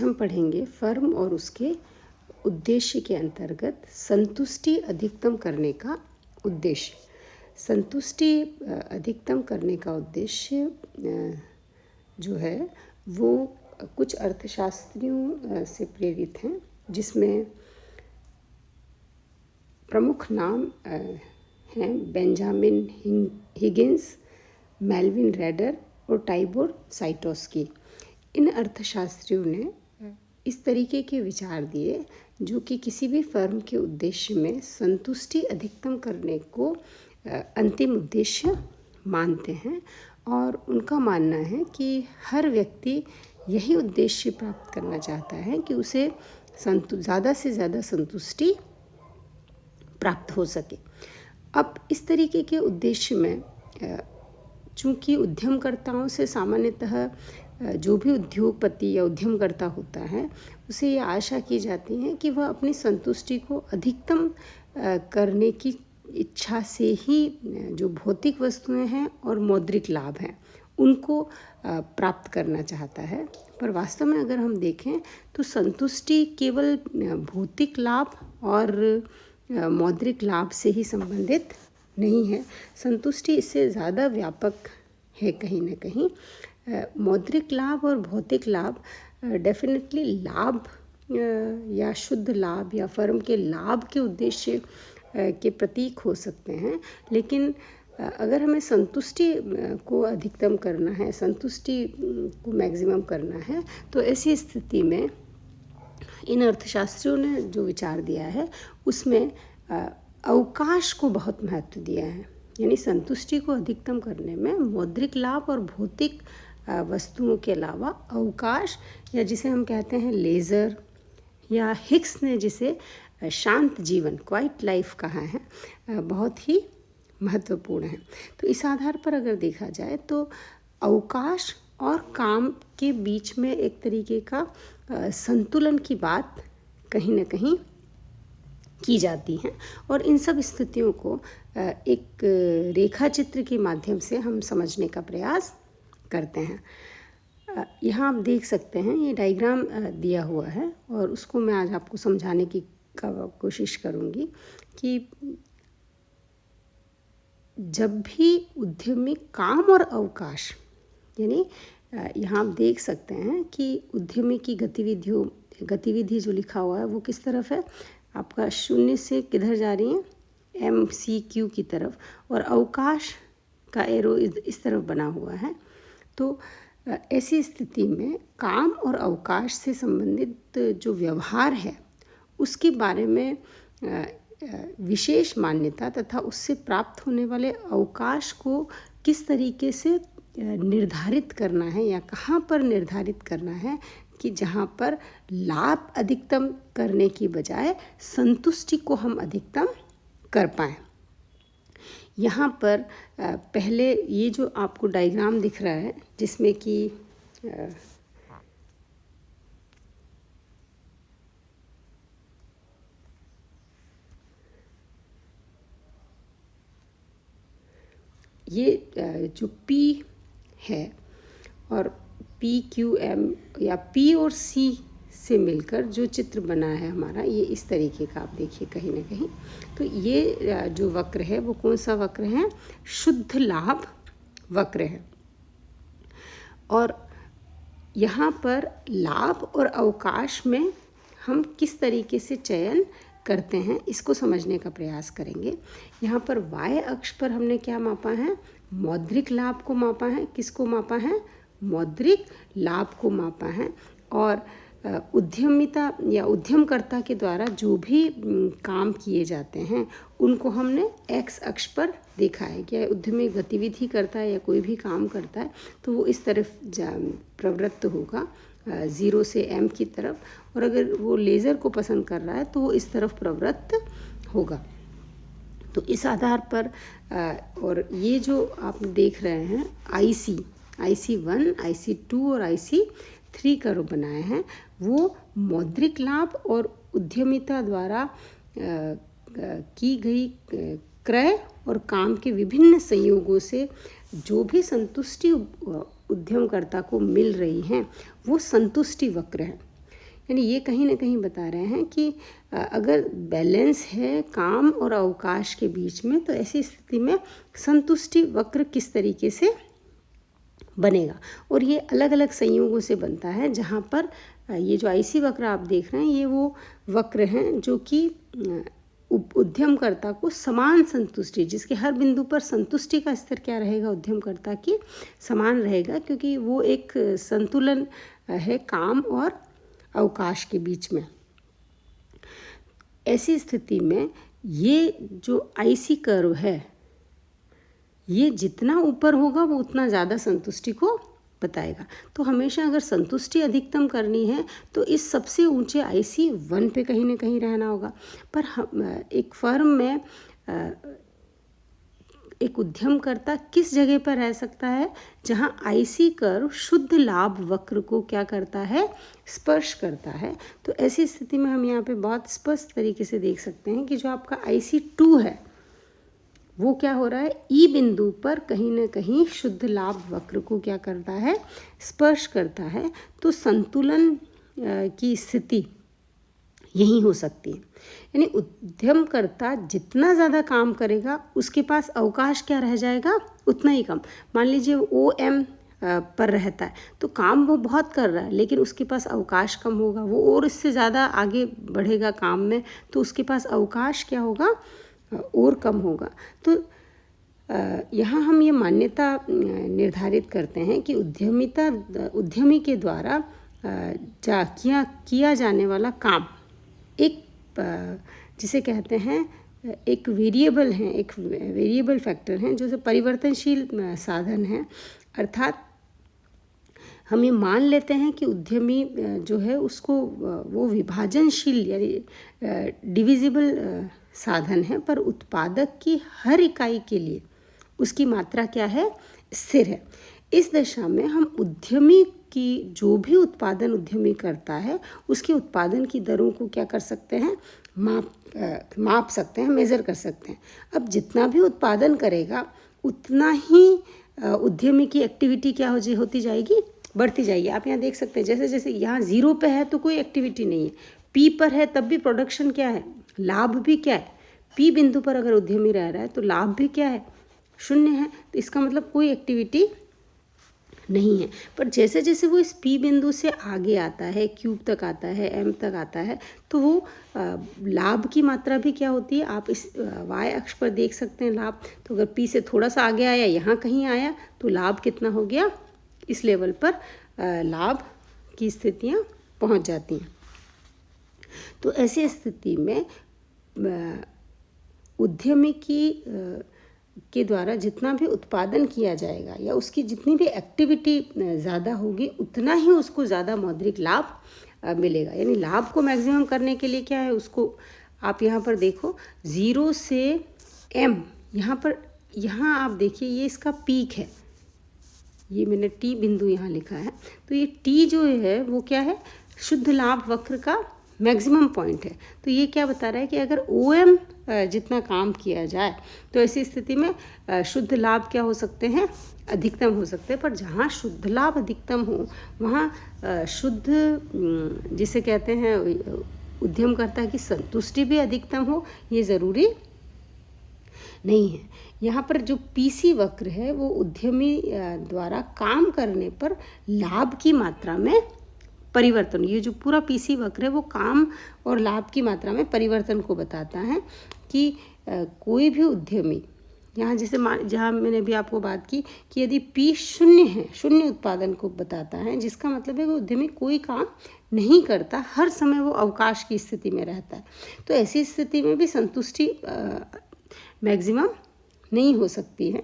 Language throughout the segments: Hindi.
हम पढ़ेंगे फर्म और उसके उद्देश्य के अंतर्गत संतुष्टि अधिकतम करने का उद्देश्य। संतुष्टि अधिकतम करने का उद्देश्य जो है वो कुछ अर्थशास्त्रियों से प्रेरित हैं, जिसमें प्रमुख नाम हैं बेंजामिन हिगिंस, मेल्विन रेडर और टाइबोर साइटोस्की। इन अर्थशास्त्रियों ने इस तरीके के विचार दिए जो कि किसी भी फर्म के उद्देश्य में संतुष्टि अधिकतम करने को अंतिम उद्देश्य मानते हैं, और उनका मानना है कि हर व्यक्ति यही उद्देश्य प्राप्त करना चाहता है कि उसे ज़्यादा से ज़्यादा संतुष्टि प्राप्त हो सके। अब इस तरीके के उद्देश्य में चूँकि उद्यमकर्ताओं से सामान्यतः जो भी उद्योगपति या उद्यमकर्ता होता है उसे ये आशा की जाती है कि वह अपनी संतुष्टि को अधिकतम करने की इच्छा से ही जो भौतिक वस्तुएं हैं और मौद्रिक लाभ हैं उनको प्राप्त करना चाहता है। पर वास्तव में अगर हम देखें तो संतुष्टि केवल भौतिक लाभ और मौद्रिक लाभ से ही संबंधित नहीं है। संतुष्टि इससे ज़्यादा व्यापक है। कहीं ना कहीं मौद्रिक लाभ और भौतिक लाभ डेफिनेटली लाभ या शुद्ध लाभ या फर्म के लाभ के उद्देश्य के प्रतीक हो सकते हैं, लेकिन अगर हमें संतुष्टि को अधिकतम करना है, संतुष्टि को मैक्सिमम करना है, तो ऐसी स्थिति में इन अर्थशास्त्रियों ने जो विचार दिया है उसमें अवकाश को बहुत महत्व दिया है। यानी संतुष्टि को अधिकतम करने में मौद्रिक लाभ और भौतिक वस्तुओं के अलावा अवकाश, या जिसे हम कहते हैं लेज़र, या हिक्स ने जिसे शांत जीवन क्वाइट लाइफ कहा है, बहुत ही महत्वपूर्ण है। तो इस आधार पर अगर देखा जाए तो अवकाश और काम के बीच में एक तरीके का संतुलन की बात कहीं ना कहीं की जाती है, और इन सब स्थितियों को एक रेखा चित्र के माध्यम से हम समझने का प्रयास करते हैं। यहाँ आप देख सकते हैं ये डायग्राम दिया हुआ है, और उसको मैं आज आपको समझाने की कोशिश करूँगी कि जब भी उद्यमी काम और अवकाश, यानी यहाँ आप देख सकते हैं कि उद्यमी की गतिविधि जो लिखा हुआ है वो किस तरफ है, आपका शून्य से किधर जा रही है, MCQ की तरफ, और अवकाश का एरो इस तरफ बना हुआ है। तो ऐसी स्थिति में काम और अवकाश से संबंधित जो व्यवहार है उसके बारे में विशेष मान्यता तथा उससे प्राप्त होने वाले अवकाश को किस तरीके से निर्धारित करना है या कहाँ पर निर्धारित करना है कि जहाँ पर लाभ अधिकतम करने की बजाय संतुष्टि को हम अधिकतम कर पाएँ। यहाँ पर पहले ये जो आपको डायग्राम दिख रहा है जिसमें कि ये जो P है और PQM या P और C से मिलकर जो चित्र बना है हमारा, ये इस तरीके का आप देखिए कहीं ना कहीं। तो ये जो वक्र है वो कौन सा वक्र है, शुद्ध लाभ वक्र है। और यहाँ पर लाभ और अवकाश में हम किस तरीके से चयन करते हैं इसको समझने का प्रयास करेंगे। यहाँ पर y अक्ष पर हमने क्या मापा है, मौद्रिक लाभ को मापा है। किसको मापा है, मौद्रिक लाभ को मापा है। और उद्यमिता या उद्यमकर्ता के द्वारा जो भी काम किए जाते हैं उनको हमने x अक्ष पर देखा है। क्या उद्यमी गतिविधि करता है या कोई भी काम करता है तो वो इस तरफ प्रवृत्त होगा, 0 से M की तरफ, और अगर वो लेज़र को पसंद कर रहा है तो वो इस तरफ प्रवृत्त होगा। तो इस आधार पर और ये जो आप देख रहे हैं IC1, IC2 और IC3 का रूप बनाए हैं, वो मौद्रिक लाभ और उद्यमिता द्वारा की गई क्रय और काम के विभिन्न संयोगों से जो भी संतुष्टि उद्यमकर्ता को मिल रही हैं वो संतुष्टि वक्र है। यानी ये कहीं ना कहीं बता रहे हैं कि अगर बैलेंस है काम और अवकाश के बीच में, तो ऐसी स्थिति में संतुष्टि वक्र किस तरीके से बनेगा। और ये अलग अलग संयोगों से बनता है, जहाँ पर ये जो आईसी वक्र आप देख रहे हैं, ये वो वक्र हैं जो कि उद्यमकर्ता को समान संतुष्टि, जिसके हर बिंदु पर संतुष्टि का स्तर क्या रहेगा, उद्यमकर्ता की समान रहेगा, क्योंकि वो एक संतुलन है काम और अवकाश के बीच में। ऐसी स्थिति में ये जो आईसी कर्व है, ये जितना ऊपर होगा वो उतना ज़्यादा संतुष्टि को बताएगा। तो हमेशा अगर संतुष्टि अधिकतम करनी है तो इस सबसे ऊंचे आईसी 1 पे कहीं ना कहीं रहना होगा। पर एक फर्म में एक उद्यमकर्ता किस जगह पर रह सकता है, जहां आईसी कर्व शुद्ध लाभ वक्र को क्या करता है, स्पर्श करता है। तो ऐसी स्थिति में हम यहाँ पे बहुत स्पष्ट तरीके से देख सकते हैं कि जो आपका आईसी 2 है वो क्या हो रहा है, ई बिंदु पर कहीं ना कहीं शुद्ध लाभ वक्र को क्या करता है, स्पर्श करता है। तो संतुलन की स्थिति यही हो सकती है। यानी उद्यमकर्ता जितना ज़्यादा काम करेगा उसके पास अवकाश क्या रह जाएगा, उतना ही कम। मान लीजिए OM पर रहता है तो काम वो बहुत कर रहा है, लेकिन उसके पास अवकाश कम होगा। वो और इससे ज़्यादा आगे बढ़ेगा काम में, तो उसके पास अवकाश क्या होगा, और कम होगा। तो यहाँ हम ये मान्यता निर्धारित करते हैं कि उद्यमी के द्वारा किया जाने वाला काम एक जिसे कहते हैं एक वेरिएबल है, एक वेरिएबल फैक्टर हैं, जो परिवर्तनशील साधन है। अर्थात हम ये मान लेते हैं कि उद्यमी जो है उसको वो विभाजनशील यानी डिविजिबल साधन है, पर उत्पादक की हर इकाई के लिए उसकी मात्रा क्या है, स्थिर है। इस दशा में हम उद्यमी की जो भी उत्पादन उद्यमी करता है उसके उत्पादन की दरों को क्या कर सकते हैं, माप सकते हैं, मेज़र कर सकते हैं। अब जितना भी उत्पादन करेगा उतना ही उद्यमी की एक्टिविटी क्या होती जाएगी, बढ़ती जाएगी। आप यहाँ देख सकते हैं जैसे जैसे यहाँ 0 पे है तो कोई एक्टिविटी नहीं है, P पर है तब भी प्रोडक्शन क्या है, लाभ भी क्या है। P बिंदु पर अगर उद्यमी रह रहा है तो लाभ भी क्या है, 0 है। तो इसका मतलब कोई एक्टिविटी नहीं है। पर जैसे जैसे वो इस P बिंदु से आगे आता है, क्यूब तक आता है, M तक आता है, तो वो लाभ की मात्रा भी क्या होती है, आप इस Y अक्ष पर देख सकते हैं लाभ। तो अगर P से थोड़ा सा आगे आया, यहाँ कहीं आया, तो लाभ कितना हो गया, इस लेवल पर लाभ की स्थितियाँ पहुँच जाती हैं। तो ऐसी स्थिति में उद्यमी के द्वारा जितना भी उत्पादन किया जाएगा या उसकी जितनी भी एक्टिविटी ज़्यादा होगी, उतना ही उसको ज़्यादा मौद्रिक लाभ मिलेगा। यानी लाभ को मैक्सिमम करने के लिए क्या है, उसको आप यहाँ पर देखो 0 से M, यहाँ आप देखिए ये इसका पीक है, ये मैंने T बिंदु यहाँ लिखा है। तो ये T जो है वो क्या है, शुद्ध लाभ वक्र का मैक्सिमम पॉइंट है। तो ये क्या बता रहा है कि अगर OM जितना काम किया जाए तो ऐसी स्थिति में शुद्ध लाभ क्या हो सकते हैं, अधिकतम हो सकते हैं। पर जहाँ शुद्ध लाभ अधिकतम हो वहाँ शुद्ध जिसे कहते हैं उद्यमकर्ता की संतुष्टि भी अधिकतम हो, ये ज़रूरी नहीं है। यहाँ पर जो PC वक्र है वो उद्यमी द्वारा काम करने पर लाभ की मात्रा में परिवर्तन, ये जो पूरा PC वक्र है वो काम और लाभ की मात्रा में परिवर्तन को बताता है कि कोई भी उद्यमी यहाँ जैसे जहाँ मैंने भी आपको बात की कि यदि P 0 है, 0 उत्पादन को बताता है, जिसका मतलब है कि उद्यमी कोई काम नहीं करता, हर समय वो अवकाश की स्थिति में रहता है। तो ऐसी स्थिति में भी संतुष्टि मैक्सिमम नहीं हो सकती है।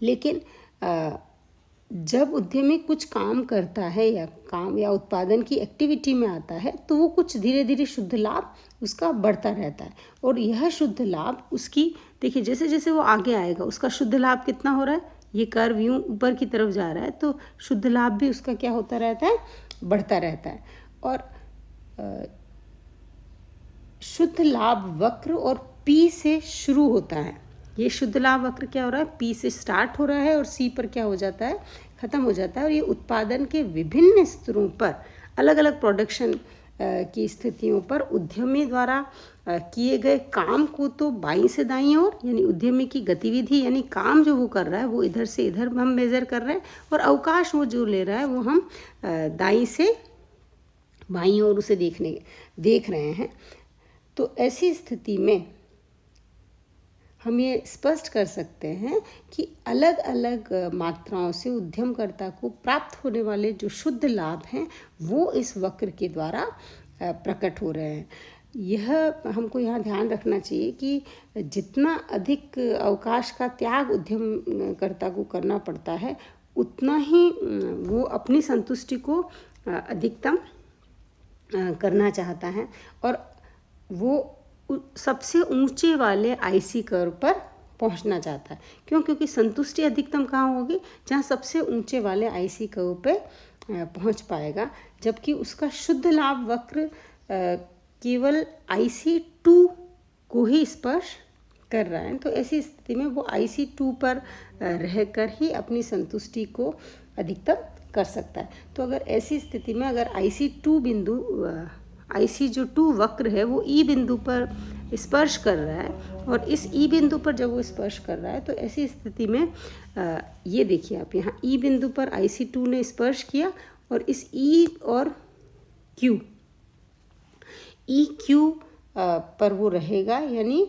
लेकिन जब उद्यमी कुछ काम करता है या काम या उत्पादन की एक्टिविटी में आता है तो वो कुछ धीरे धीरे शुद्ध लाभ उसका बढ़ता रहता है। और यह शुद्ध लाभ उसकी देखिए जैसे जैसे वो आगे आएगा उसका शुद्ध लाभ कितना हो रहा है, ये कर्व यूँ ऊपर की तरफ जा रहा है, तो शुद्ध लाभ भी उसका क्या होता रहता है, बढ़ता रहता है। और शुद्ध लाभ वक्र और P से शुरू होता है। ये शुद्ध लाभ वक्र क्या हो रहा है, P से स्टार्ट हो रहा है और C पर क्या हो जाता है, खत्म हो जाता है। और ये उत्पादन के विभिन्न स्तरों पर अलग अलग प्रोडक्शन की स्थितियों पर उद्यमी द्वारा किए गए काम को तो बाईं से दाईं ओर, यानी उद्यमी की गतिविधि यानी काम जो वो कर रहा है वो इधर से इधर हम मेज़र कर रहे हैं, और अवकाश वो जो ले रहा है वो हम दाईं से बाईं ओर उसे देख रहे हैं। तो ऐसी स्थिति में हम ये स्पष्ट कर सकते हैं कि अलग अलग मात्राओं से उद्यमकर्ता को प्राप्त होने वाले जो शुद्ध लाभ हैं वो इस वक्र के द्वारा प्रकट हो रहे हैं। यह हमको यहाँ ध्यान रखना चाहिए कि जितना अधिक अवकाश का त्याग उद्यमकर्ता को करना पड़ता है उतना ही वो अपनी संतुष्टि को अधिकतम करना चाहता है, और वो सबसे ऊंचे वाले आईसी कर्व पर पहुंचना चाहता है। क्यों? क्योंकि संतुष्टि अधिकतम कहाँ होगी? जहाँ सबसे ऊंचे वाले आईसी कर्व पे पहुंच पाएगा, जबकि उसका शुद्ध लाभ वक्र केवल IC2 को ही स्पर्श कर रहा है। तो ऐसी स्थिति में वो IC2 पर रहकर ही अपनी संतुष्टि को अधिकतम कर सकता है। तो अगर ऐसी स्थिति में अगर IC2 बिंदु IC जो 2 वक्र है वो E बिंदु पर स्पर्श कर रहा है, और इस E बिंदु पर जब वो स्पर्श कर रहा है तो ऐसी स्थिति में ये देखिए आप यहाँ E बिंदु पर IC2 ने स्पर्श किया, और इस E और Q EQ पर वो रहेगा, यानी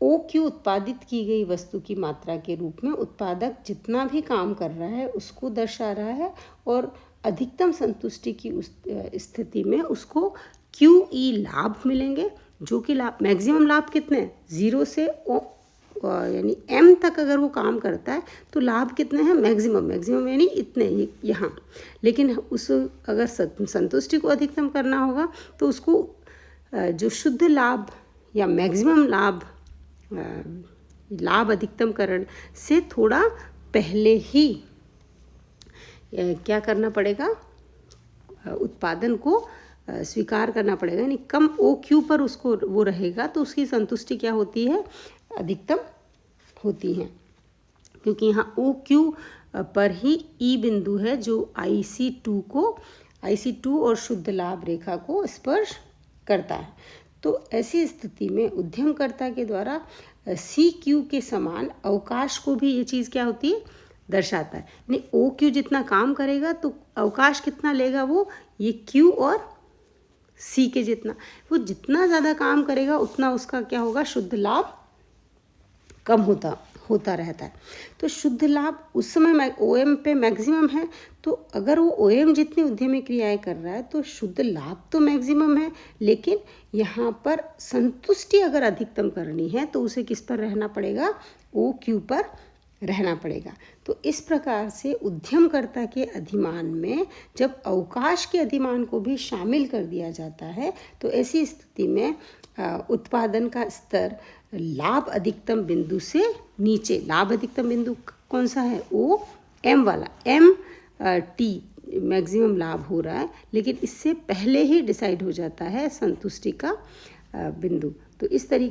OQ उत्पादित की गई वस्तु की मात्रा के रूप में उत्पादक जितना भी काम कर रहा है उसको दर्शा रहा है, और अधिकतम संतुष्टि की उस स्थिति में उसको QE लाभ मिलेंगे, जो कि लाभ मैक्सिमम लाभ कितने हैं? 0 से यानी M तक अगर वो काम करता है तो लाभ कितने हैं? मैक्सिमम यानी इतने यहाँ। लेकिन उस अगर संतुष्टि को अधिकतम करना होगा तो उसको जो शुद्ध लाभ या मैक्सिमम लाभ अधिकतमकरण से थोड़ा पहले ही क्या करना पड़ेगा? उत्पादन को स्वीकार करना पड़ेगा, यानी कम OQ पर उसको वो रहेगा तो उसकी संतुष्टि क्या होती है? अधिकतम होती है, क्योंकि यहाँ OQ पर ही E बिंदु है जो IC2 और शुद्ध लाभ रेखा को स्पर्श करता है। तो ऐसी स्थिति में उद्यमकर्ता के द्वारा CQ के समान अवकाश को भी ये चीज़ क्या होती है? दर्शाता है। यानी OQ जितना काम करेगा तो अवकाश कितना लेगा? वो ये Q और C के जितना, वो जितना ज़्यादा काम करेगा उतना उसका क्या होगा? शुद्ध लाभ कम होता रहता है। तो शुद्ध लाभ उस समय OM पे मैक्सिमम है, तो अगर वो OM जितनी उद्यमी क्रियाएं कर रहा है तो शुद्ध लाभ तो मैक्सिमम है, लेकिन यहाँ पर संतुष्टि अगर अधिकतम करनी है तो उसे किस पर रहना पड़ेगा? OQ पर रहना पड़ेगा। तो इस प्रकार से उद्यमकर्ता के अधिमान में जब अवकाश के अधिमान को भी शामिल कर दिया जाता है तो ऐसी स्थिति में उत्पादन का स्तर लाभ अधिकतम बिंदु से नीचे, लाभ अधिकतम बिंदु कौन सा है? M वाला, MT मैक्सिमम लाभ हो रहा है, लेकिन इससे पहले ही डिसाइड हो जाता है संतुष्टि का बिंदु। तो इस तरीके